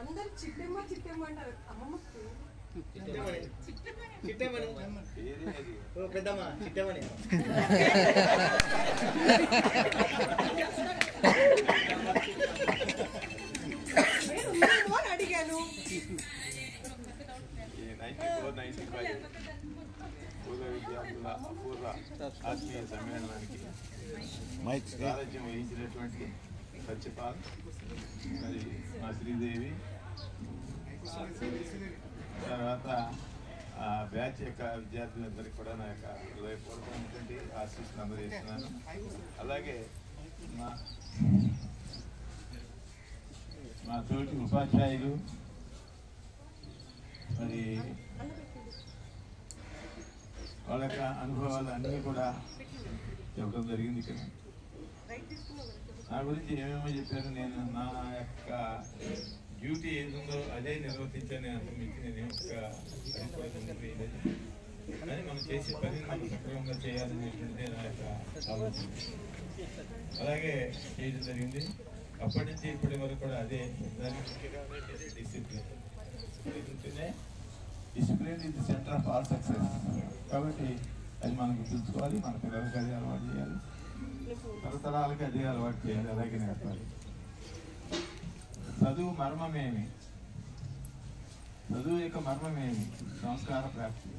అందరు చిట్టమ్మ చిట్టమ్మ అంటారు. అమ్మమ్మ పెద్దమ్మ చిట్టమని అడిగాను. 94-95 పూర్వ విద్యార్థుల అపూర్వ ఆత్మీయ సమ్మేళనానికి సారథ్యం వహించినటువంటి సత్యపాల్, మరి మా శ్రీదేవి, తర్వాత ఆ బ్యాచ్ యొక్క విద్యార్థులందరికీ కూడా నా యొక్క హృదయపూర్వకమైనటువంటి ఆశీస్సులు అందజేస్తున్నాను. అలాగే మా తోటి ఉపాధ్యాయులు, మరి వాళ్ళ యొక్క అనుభవాలు అన్నీ కూడా చెప్పడం జరిగింది. ఇక్కడ నా గురించి ఏమేమో చెప్పారు. నేను నా యొక్క డ్యూటీ ఏదుందో అదే నిర్వర్తించాను. నేను అంత మించి నేను కానీ మనం చేసే పని మనం సక్రమంగా చేయాలనేటువంటిదే నా యొక్క ఆలోచన. అలాగే చేయడం జరిగింది. అప్పటి నుంచి ఇప్పటి వరకు కూడా అదే discipline. Discipline is the centre of all success. కాబట్టి అది మనం గుర్తుంచుకోవాలి. మన పిల్లలకి అదే అలవాటు చేయాలి, తరతరాలకి అదే అలవాటు చేయాలి, అలాగే నేర్పాలి. చదువు మర్మమేమి, చదువు యొక్క మర్మమేమి? సంస్కార ప్రాప్తి.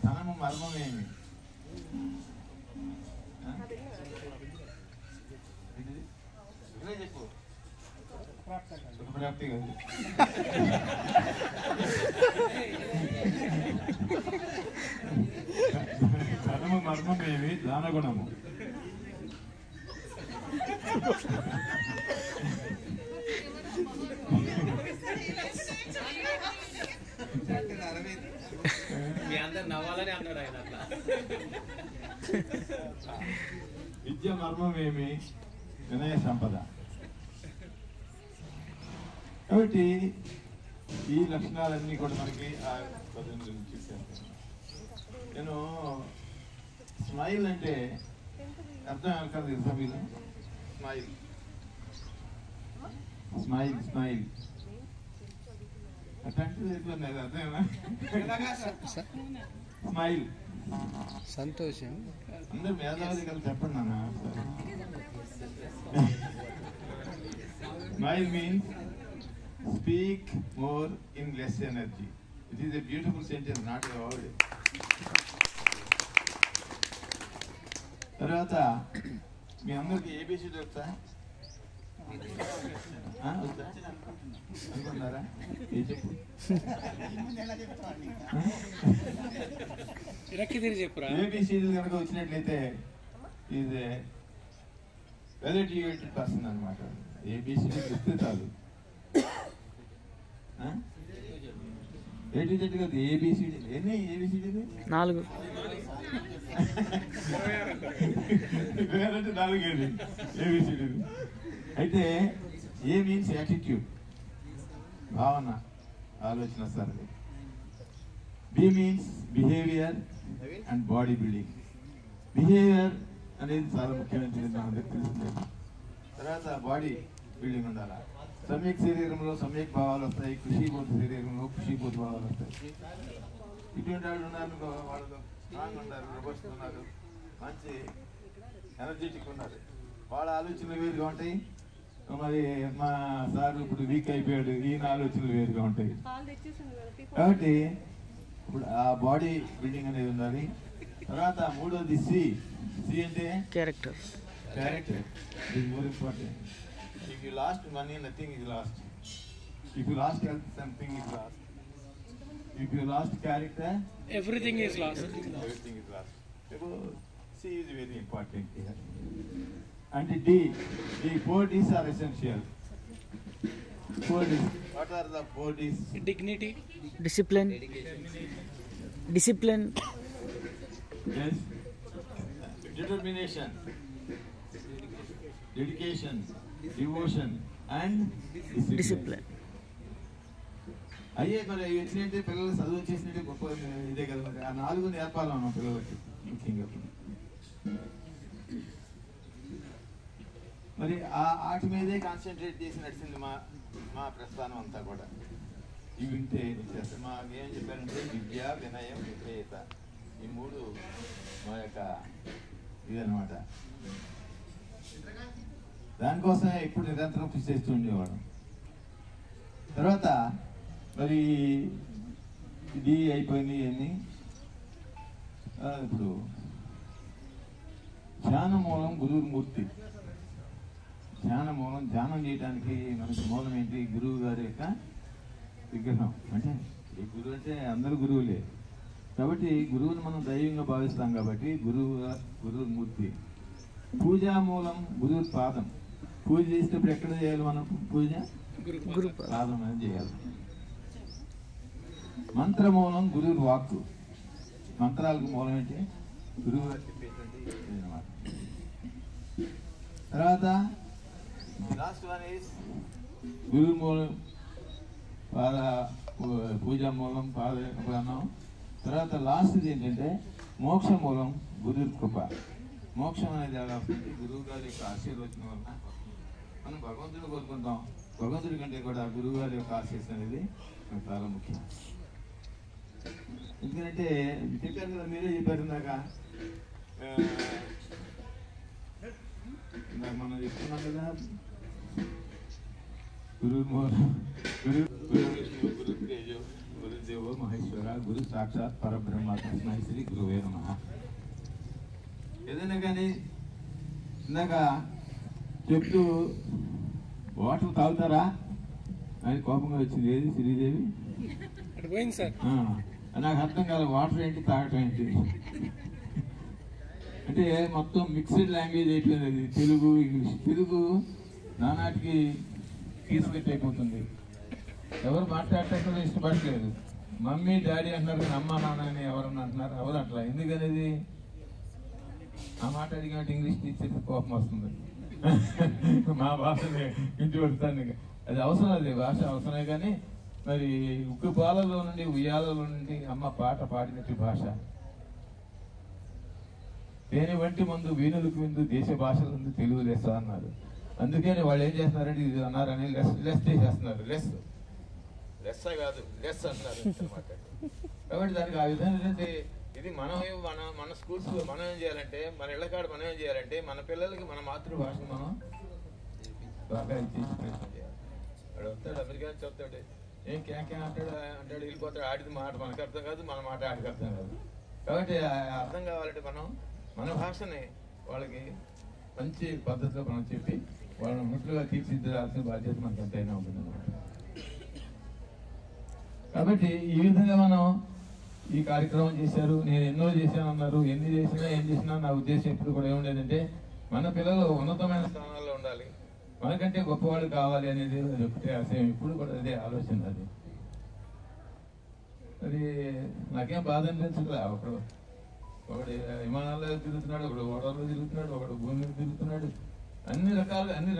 ధనము మర్మమేమి? చెప్పు. సుఖప్రాప్తి కాదు. ధనము మర్మమేమి? దానగుణము. విద్య మర్మమేమి? వినయ సంపద. కాబట్టి ఈ లక్షణాలన్నీ కూడా మనకి ఆ పదం గురించి చెప్పాను. నేను స్మైల్ అంటే అర్థం కాదు తెలుసా మీరు? స్మైల్ స్మైల్ స్మైల్ అట్లాంటిది అర్థమేనా? స్మైల్ సంతోషం. అందరు మేధావి కలిసి చెప్పండి నాన్న. Smile means speak more in less energy. It is a beautiful sentence, not a word. తర్వాత మీ అందరికి ఏబిసి చెప్తా అనుకుంటారా? ఏ చెప్పు. ఏబిసిడి కనుక వచ్చినట్లయితే is a well educated person అనమాట. ఏబిసిడి చెప్తే చాలు. ఏబిసిడి కాదు, ఏబిసిడి. ఎన్ని ఏబిసిడి? 4. 4 ఏబిసిడి. అయితే ఏ మీన్స్ యాటిట్యూడ్, భావన, ఆలోచన సరళి. B means behaviour and body building. Behaviour అనేది చాలా ముఖ్యమైనది, మనందరికి తెలిసిందే. తర్వాత బాడీ బిల్డింగ్ ఉండాలి. సమ్యక్ శరీరంలో సమ్యక్ భావాలు వస్తాయి, ఖుషీభూత శరీరంలో ఖుషీభూత భావాలు వస్తాయి. ఇటువంటి వాళ్ళు ఉన్నారు, వాళ్ళు స్ట్రాంగ్ ఉన్నారు, రోబస్ట్ ఉన్నారు, మంచి ఎనర్జెటిక్ ఉన్నారు. వాళ్ళ ఆలోచనలు వేరుగా ఉంటాయి. మరి మా సార్ ఇప్పుడు వీక్ అయిపోయాడు, ఈయన ఆలోచనలు వేరుగా ఉంటాయి. కాబట్టి ఇప్పుడు ఆ బాడీ బిల్డింగ్ అనేది ఉండాలి. తర్వాత మూడోది సి. సి అంటే character. Character is more important. If you lost money, nothing is lost. If you lost health, something is lost. If you lost character, everything is lost. Everything is lost. So, C is very important here. And D, the 4 Ds are essential. 4 Ds. What are the 4 Ds? Dignity, discipline, discipline. Yes. Determination, dedication, devotion and discipline. అయ్యే మరి వచ్చినట్టే పిల్లలు చదువు వచ్చేసినట్టే గొప్ప ఇదే కదా. మరి ఆ 4 నేర్పాలి మన పిల్లలకి ముఖ్యంగా. మరి వాటి మీదే కాన్సన్ట్రేట్ చేసి నడిచింది మా ప్రస్థానం అంతా కూడా. ఇవి వింటే మాకేం చెప్పారంటే విద్య, వినయం, విధేయత, ఈ మూడు మా యొక్క ఇదనమాట. దానికోసమే ఇప్పుడు నిరంతరం కృషి చేస్తూ ఉండేవాడు. తర్వాత మరి ఇది అయిపోయింది అని ఇప్పుడు ధ్యాన మూలం గురుమూర్తి. ధ్యాన మూలం, ధ్యానం చేయడానికి మనకి మూలం ఏంటి? గురువు గారి యొక్క విగ్రహం. అంటే ఈ గురువు అంటే అందరు గురువులే కాబట్టి గురువుని మనం దైవంగా భావిస్తాం కాబట్టి గురుమూర్తి. పూజా మూలం గురువు పాదం. పూజ చేసేటప్పుడు ఎక్కడ చేయాలి మనం? పూజ గురు పాదం అనేది చేయాలి. మంత్రమూలం గురువు వాక్కు. మంత్రాలకు మూలం ఏంటి? గురువు గారు చెప్పేటువంటి అన్నమాట. తర్వాత లాస్ట్ వన్ ఈస్ గురువు మూలం పూజా మూలం పాదం. తర్వాత లాస్ట్ది ఏంటంటే మోక్ష మూలం గురు కృప. మోక్షం అనేది ఎలా వస్తుంది? గురువు గారి యొక్క ఆశీర్వచనం వలన మనం భగవంతుని కోరుకుంటాం. భగవంతుడి కంటే కూడా గురువు గారి యొక్క ఆశీస్సు అనేది చాలా ముఖ్యం. ఎందుకంటే చెప్పారు కదా, మీరే చెప్పారు ఇందాక మనం చెప్తున్నాం కదా, గురుదేవో మహేశ్వర, గురు సాక్షాత్ పరబ్రహ్మ, తస్మై శ్రీ గురువే నమః. ఏదైనా కానీ ఇందాక చెప్తూ వాటర్ తాగుతారా అని కోపంగా వచ్చింది. ఏది శ్రీదేవి? నాకు అర్థం కాదు, వాటర్ ఏంటి, తాగటం ఏంటి అంటే మొత్తం మిక్స్డ్ లాంగ్వేజ్ అయిపోయింది అది, తెలుగు ఇంగ్లీష్. తెలుగు నానాటికి తీసుకెట్ అయిపోతుంది. ఎవరు మాట్లాడటం ఇష్టపడట్లేదు. మమ్మీ డాడీ అంటున్నారు కానీ అమ్మ నాన్న అని ఎవరన్నా అంటున్నారు. ఎవరు అట్లా ఎందుకనేది? ఆ మాట అడిగినట్టు ఇంగ్లీష్ టీచర్ కోపం వస్తుంది. మా భాషని ఇంటి పెడతాను. అది అవసరం, అది భాష అవసరమే. కానీ మరి ఉక్కు పాలలో నుండి ఉయ్యాలలో నుండి అమ్మ పాట పాడినట్టు భాష. దేని వంటి ముందు వీణులకు ముందు దేశ భాషల ముందు తెలుగు లెస్స అన్నారు. అందుకని వాళ్ళు ఏం చేస్తున్నారంటే ఇది అన్నారని లెస్ చేసేస్తున్నారు. లెస్స కాదు, లెస్ అంటున్నారు అనమాట. కాబట్టి దానికి ఆ విధంగా ఏంటంటే ఇది మన స్కూల్స్ మనం ఏం చేయాలంటే, మన ఇళ్ళకాడ మనం ఏం చేయాలంటే, మన పిల్లలకి మన మాతృభాషను మనం బాగా ఇచ్చేసి ప్రయత్నం చేయాలి. వాడు వస్తాడు, అమెరికా నుంచి వస్తాడు, ఏం క్యాక్ అంటాడు వెళ్ళిపోతాడు. ఆడిది మాట మనకు అర్థం కాదు, మన మాట ఆడికి అర్థం కాదు. కాబట్టి అర్థం కావాలంటే మనం మన భాషని వాళ్ళకి మంచి పద్ధతిలో మనం చెప్పి వాళ్ళని ముట్టుగా తీర్చిదిద్దాల్సిన బాధ్యత మనకు ఎంతైనా ఉంటుందన్నమాట. కాబట్టి ఈ విధంగా మనం ఈ కార్యక్రమం చేశారు. నేను ఎన్నో చేశానన్నారు. ఎన్ని చేసినా నా ఉద్దేశం ఎప్పుడు కూడా ఏముండేదంటే మన పిల్లలు ఉన్నతమైన స్థానాల్లో ఉండాలి, మనకంటే గొప్పవాళ్ళు కావాలి అనేది ఒకటే ఆశయం. ఇప్పుడు కూడా అదే ఆలోచన. అది అది నాకేం బాధ అనిపించట్లే. ఒకడు విమానాల్లో తిరుగుతున్నాడు, ఒకడు ఓడల్లో తిరుగుతున్నాడు, ఒకడు భూమి మీద తిరుగుతున్నాడు. అన్ని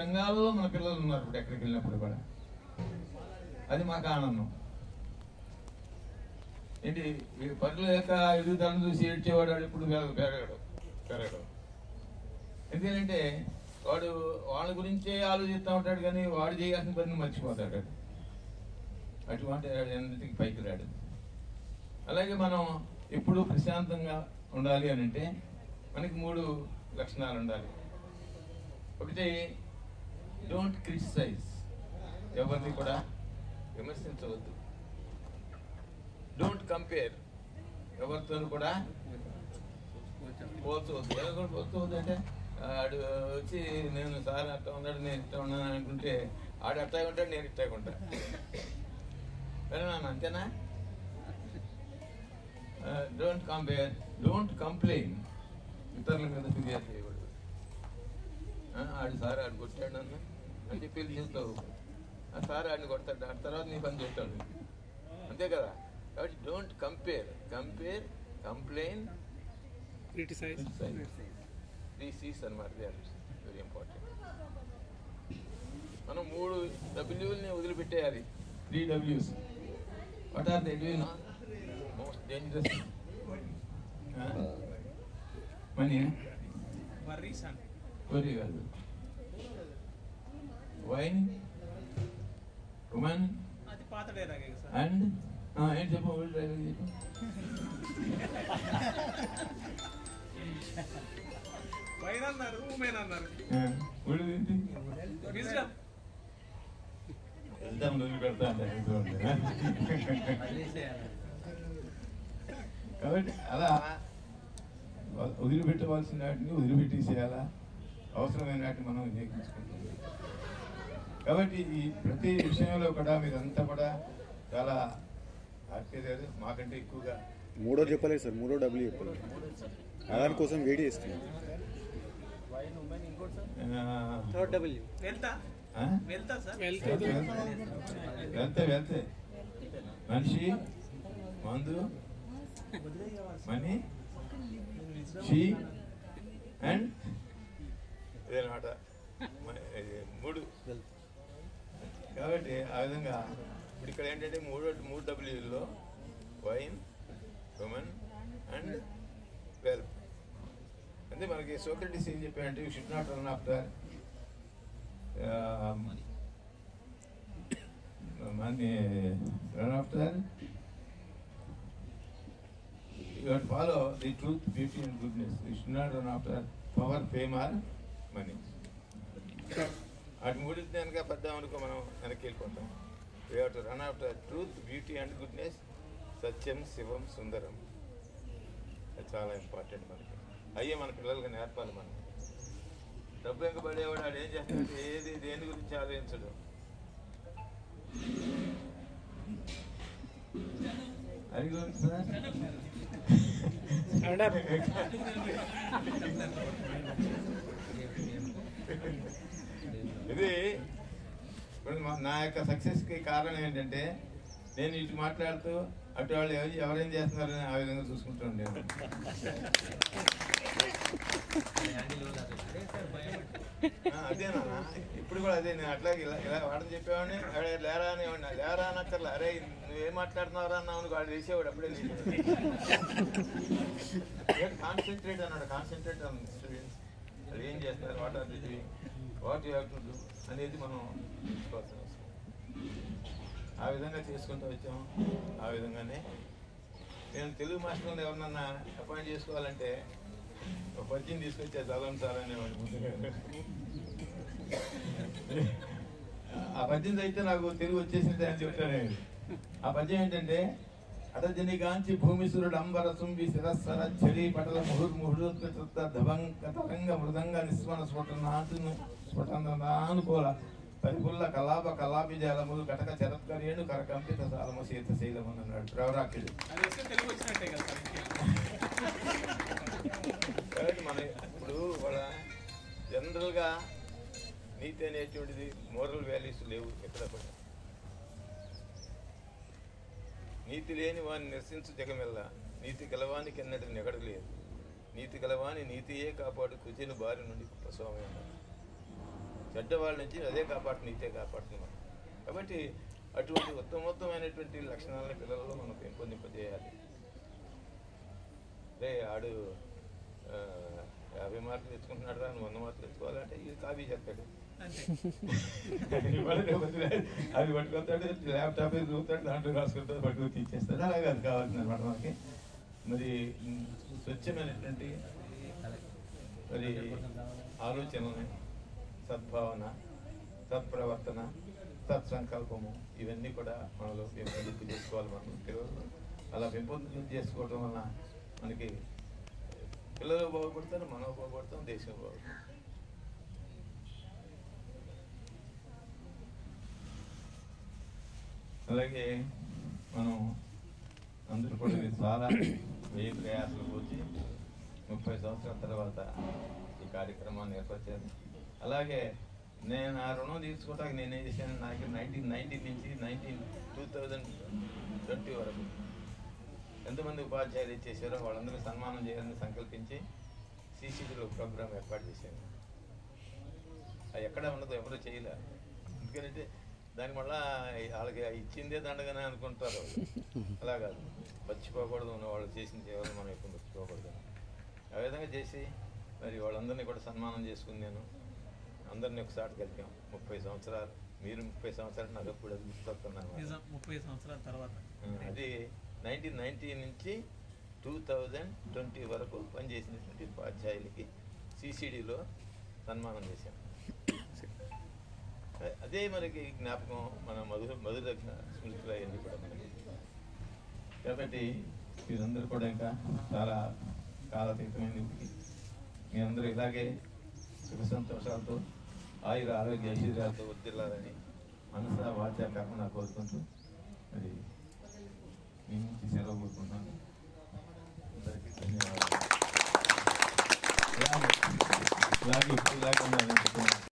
రంగాల్లో మన పిల్లలు ఉన్నారు ఇప్పుడు ఎక్కడికి వెళ్ళినప్పుడు కూడా. అది మాకు ఆనందం. ఏంటి పనుల యొక్క ఎదుగుదలను చూసి ఏడ్చేవాడు ఇప్పుడు పెరగడు. ఎందుకంటే వాడు వాళ్ళ గురించే ఆలోచిస్తూ ఉంటాడు కానీ వాడు చేయాల్సిన పనిని మర్చిపోతాడు. అటువంటి అన్నిటికీ పైకి రాడు. అలాగే మనం ఎప్పుడు ప్రశాంతంగా ఉండాలి అని అంటే మనకి 3 లక్షణాలు ఉండాలి. ఒకటి, డోంట్ క్రిటిసైజ్, ఎవరిని కూడా విమర్శించవద్దు. డోంట్ కంపేర్, ఎవరితో కూడా పోల్చవద్దు. ఎవరు పోల్చవద్దు అంటే ఆడు వచ్చి నేను సార్ అట్లా ఉన్నాడు, నేను ఇట్లా ఉన్నాను అనుకుంటే ఆడు అట్టా ఉంటాడు, నేను ఇట్టా ఉంటా. సరేనా? అంతేనా? Don't compare, don't complain. ఇతరుల మీద ఫిర్యాదు చేయకూడదు. ఆడు సార్ ఆడు కొట్టాడు నన్ను అని చెప్పి చేస్తావు. ఆ సార్ ఆడిని కొడతాడు, ఆ తర్వాత నీ పని చూస్తాడు. అంతే కదా? కాబట్టి డోంట్ కంపేర్, కంప్లైన్, క్రిటిసైజ్, రీసీస్ అన్నమాట. They are very important. మనం 3 W'ల్ని వదిలిపెట్టేయాలి. 3 W's. What are they? Most dangerous money, worry కాదు, వైన్, ఉమెన్ అది పాత డైలాగే సార్. అండ్ ఏం చెప్పు చెప్పు. వైన్ అన్నారు, ఉమెన్ అన్నారు. ఏంటి విజ్డమ్. వెళ్తాం నువ్వు పెడతా అంటే కాబట్టి అలా వదిలిపెట్టవలసిన వాటిని వదిలిపెట్టేసేయాలా, అవసరమైన వాటిని మనం వినియోగించుకుంటాం. కాబట్టి ఈ ప్రతి విషయంలో కూడా మీరంతా కూడా చాలా ఆశ్చర్యాలు మాకంటే ఎక్కువగా. మూడో చెప్పలేదు సార్, మూడో డబ్ల్యూ చెప్పలేదు. దాని కోసం వెయిట్ చేస్తున్నాం. థర్డ్ డబ్ల్యూ వెళ్తా వెళ్తా సార్. వెళ్తే మనిషి, మందు, మనీ, షీ అండ్ ఇదనమాట మూడు. కాబట్టి ఆ విధంగా ఇప్పుడు ఇక్కడ ఏంటంటే మూడు డబ్ల్యూలో వైన్, ఉమెన్ అండ్ వెల్త్. అంటే మనకి సోక్రటీస్ ఏం చెప్పారంటే you should not run after you have to follow the truth, beauty and goodness. You should not run after power, fame or money. అటు మూడింటి కనుక పద్దాం అనుకో మనం వెనక్కి వెళ్ళిపోతాం. We have to run after truth, beauty and goodness, సత్యం, శివం, సుందరం. అది చాలా ఇంపార్టెంట్ మనకి. అయ్యే మన పిల్లలకి నేర్పాలి మనం. డబ్బు ఎంక పడేవాడు ఆడు ఏం చేస్తాడంటే ఏది దేని గురించి ఆలోచించడు. అది గురించి సార్ ఇది ఇప్పుడు నా యొక్క సక్సెస్కి కారణం ఏంటంటే నేను ఇటు మాట్లాడుతూ అటు వాళ్ళు ఎవరేం చేస్తున్నారని ఆ విధంగా చూసుకుంటూ ఉండేది. అదేనా ఇప్పుడు కూడా అదే. నేను అట్లాగే ఇలా వాడని చెప్పేవాడిని, అడే లేరా అనేవాడిని. లేరా అనక్కర్లే, అరే నువ్వేం మాట్లాడుతున్నావురా అన్నావు, వాడు వేసేవాడు అప్పుడే. కాన్సన్ట్రేట్ అన్నాడు, కాన్సన్ట్రేట్ ఆన్ స్టూడెంట్స్. అది ఏం చేస్తున్నారు, what are the doing, what you have to do అనేది మనం తీసుకోవాల్సిన అవసరం. ఆ విధంగా చేసుకుంటూ వచ్చాము. ఆ విధంగానే నేను తెలుగు మాస్టర్ని ఎవరినన్నా అపాయింట్ చేసుకోవాలంటే ఒక పద్యం తీసుకొచ్చా, చదవం సార్ అనేవాడు ముందుగా. ఆ పద్యం అయితే నాకు తెలుగు వచ్చేసింది అని చెప్తాను. ఆ పద్యం ఏంటంటే అటజనిగాంచి భూమిసురుడు అంబరసుంబి శిరస్సర చలి పటల ముహుర్ముహుడుత్త ధవంగ మృదంగ నిస్వన స్ఫుటనానుకూల పరిపుల్ల కలాప కలాపి జలములు కటక చరత్కరేణు కరకంపిత సాలము శీత శైలము అన్నాడు ప్రవరాక్షుడు. కాబట్టి మన ఇప్పుడు వాళ్ళ జనరల్గా నీతి అనేటువంటిది మోరల్ వాల్యూస్ లేవు ఎక్కడ కూడా. నీతి లేని వాడిని నిరసించు జగమెల్ల, నీతి గలవానికి ఎన్నటి నెగడు లేదు, నీతి గలవాని నీతియే కాపాడు కుజిని బారి నుండి ప్రసవమే అన్నారు. చెడ్డవాళ్ళ నుంచి అదే కాపాడు, నీతే కాపాడుతుంది మనం. కాబట్టి అటువంటి ఉత్తమోత్తమైనటువంటి లక్షణాలని పిల్లలలో మనం పెంపొందింపజేయాలి. అదే ఆడు 50 మార్కులు తెచ్చుకుంటున్నాడు రా, నువ్వు 100 మార్కులు తెచ్చుకోవాలంటే ఇది కాపీ చెప్తాడు. అది పట్టుకొస్తాడు, ల్యాప్టాప్ చూస్తాడు, దాంట్లో రాసుకుంటాడు, పట్టుకొని తీసేస్తాడు. అలాగే అది కావాల్సింది అనమాట మనకి. మరి స్వచ్ఛమైనటువంటి మరి ఆలోచనలు, సద్భావన, సత్ప్రవర్తన, సత్సంకల్పము ఇవన్నీ కూడా మనలో పెంపొందింపు చేసుకోవాలి. మనం పిల్లలు అలా పెంపొందింపు చేసుకోవడం వల్ల మనకి పిల్లలు బాగుపడతారు, మనం బాగుపడతాం, దేశం బాగుపడతాం. అలాగే మనం అందరూ కూడా చాలా వ్యయ ప్రయాసాలు పోచి 30 సంవత్సరాల తర్వాత ఈ కార్యక్రమాన్ని ఏర్పరిచాను. అలాగే నేను ఆ రుణం తీర్చుకోవడానికి నేనేం చేశాను, నాకు 1990 నుంచి 2020 వరకు ఎంతమంది ఉపాధ్యాయులు ఇచ్చేసారో వాళ్ళందరూ సన్మానం చేయాలని సంకల్పించి సిసిటీలో ప్రోగ్రామ్ ఏర్పాటు చేశాను. అది ఎక్కడ ఉండదు, ఎవరో చేయలే. ఎందుకంటే దాని వల్ల వాళ్ళకి ఇచ్చిందే దండగానే అనుకుంటారు. అలా కాదు, మర్చిపోకూడదు, వాళ్ళు చేసిన సేవలు మనం ఎప్పుడు మర్చిపోకూడదు. ఆ విధంగా చేసి మరి వాళ్ళందరినీ కూడా సన్మానం చేసుకుని నేను అందరినీ ఒకసారి కలిపాం. 30 సంవత్సరాలు, మీరు 30 సంవత్సరాలు, నాకు అప్పుడు అది గుర్తొస్తున్నాను. 30 సంవత్సరాల తర్వాత అది 1990 నుంచి 2020 వరకు పనిచేసినటువంటి ఉపాధ్యాయులకి సిసిడిలో సన్మానం చేశాం. అదే మనకి జ్ఞాపకం, మన మధుర స్మృతిలో అయింది కూడా మనకి. కాబట్టి మీరందరూ కూడా ఇంకా చాలా కాలతీతమైనప్పటికీ మీ అందరూ ఇలాగే సుఖ సంతోషాలతో ఆయుర ఆరోగ్య ఐశ్వర్యాలతో వర్ధిల్లాలని మనసా వాచా కాకుండా కోరుకుంటూ మరి మీ నుంచి సెలవు కోరుకుంటున్నాను. అందరికీ ధన్యవాదాలు.